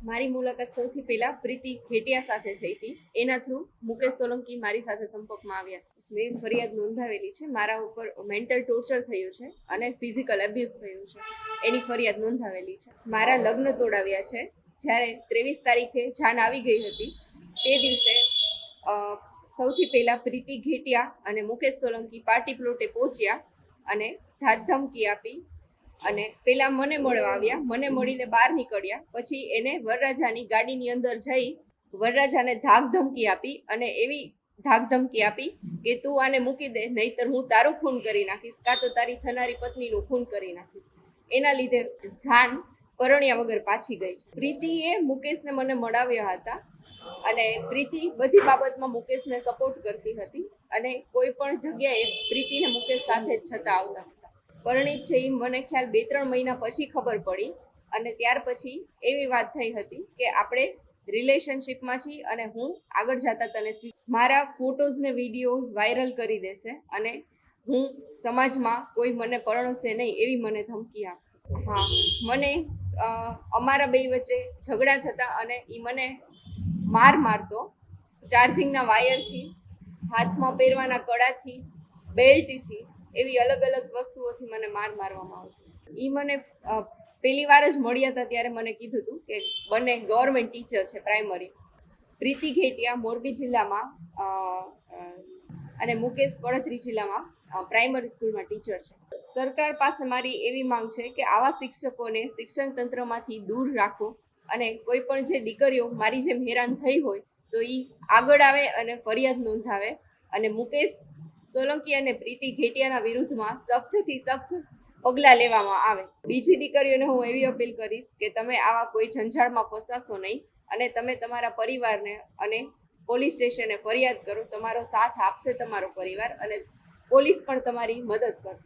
મારી મુલાકાત સૌથી પહેલા પ્રીતિ ઘેટિયા સાથે થઈ હતી. એના થ્રુ મુકેશ સોલંકી મારી સાથે સંપર્કમાં આવ્યા. મેં ફરિયાદ નોંધાવેલી છે. મારા ઉપર મેન્ટલ ટોર્ચર થયું છે અને ફિઝિકલ અબ્યુઝ થયું છે, એની ફરિયાદ નોંધાવેલી છે. મારા લગ્ન તોડાવ્યા છે. જ્યારે 23 તારીખે જાન આવી ગઈ હતી તે દિવસે સૌથી પહેલા પ્રીતિ ઘેટિયા અને મુકેશ સોલંકી પાર્ટી પ્લોટે પહોંચ્યા અને ધાકધમકી આપી અને પેલા મને મળવા આવ્યા. મને મળીને બહાર નીકળ્યા. પછી એને વરરાજાની ગાડીની અંદર જઈ વરરાજાને ધાકધમકી આપી અને એવી ધાકધમકી આપી કે તું આને મૂકી દે, નહીતર હું તારું ખૂન કરી નાખીશ, કાં તો તારી થનારી પત્નીનું ખૂન કરી નાખીશ. એના લીધે જાન પરણ્યા વગર પાછી ગઈ છે. પ્રીતિએ મુકેશને મને મળાવ્યા હતા અને પ્રીતિ બધી બાબતમાં મુકેશને સપોર્ટ કરતી હતી અને કોઈ પણ જગ્યાએ પ્રીતિને મુકેશ સાથે જ છતાં આવતા હતા. પરણિત છે એ મને ખ્યાલ 2-3 મહિના પછી ખબર પડી અને ત્યાર પછી એવી વાત થઈ હતી કે આપણે રિલેશનશિપમાં છીએ અને હું આગળ જતા તને મારા ફોટોઝ ને વિડીયોઝ વાયરલ કરી દેશે અને હું સમાજમાં કોઈ મને પરણશે નહીં એવી મને ધમકી આપતી. હા, મને અમારા બે વચ્ચે ઝઘડા થતા અને એ મને મારતો, ચાર્જિંગના વાયરથી, હાથમાં પહેરવાના કડાથી, બેલ્ટથી, એવી અલગ અલગ વસ્તુઓથી મને મારવામાં આવતો. એ મને પહેલી વાર જ મળ્યા હતા ત્યારે મને કીધું હતું કે બંને ગવર્મેન્ટ ટીચર છે પ્રાઇમરી. પ્રીતિ ઘેટિયા મોરબી જિલ્લામાં અને મુકેશ પડધરી જિલ્લામાં પ્રાઇમરી સ્કૂલમાં ટીચર છે. સરકાર પાસે મારી એવી માંગ છે કે આવા શિક્ષકોને શિક્ષણ તંત્રમાંથી દૂર રાખો અને કોઈ પણ જે દીકરીઓ મારી જેમ હેરાન થઈ હોય તો એ આગળ આવે અને ફરિયાદ નોંધાવે અને મુકેશ સોલંકી અને પ્રીતિ ઘેટિયાના વિરુદ્ધમાં સખ્તથી સખ્ત પગલાં લેવામાં આવે. બીજી દીકરીઓને હું એવી અપીલ કરીશ કે તમે આવા કોઈ ઝંઝાળમાં ફસાશો નહીં અને તમે તમારા પરિવારને અને પોલીસ સ્ટેશને ફરિયાદ કરો. તમારો સાથ આપશે તમારો પરિવાર અને પોલીસ પણ તમારી મદદ કરશે.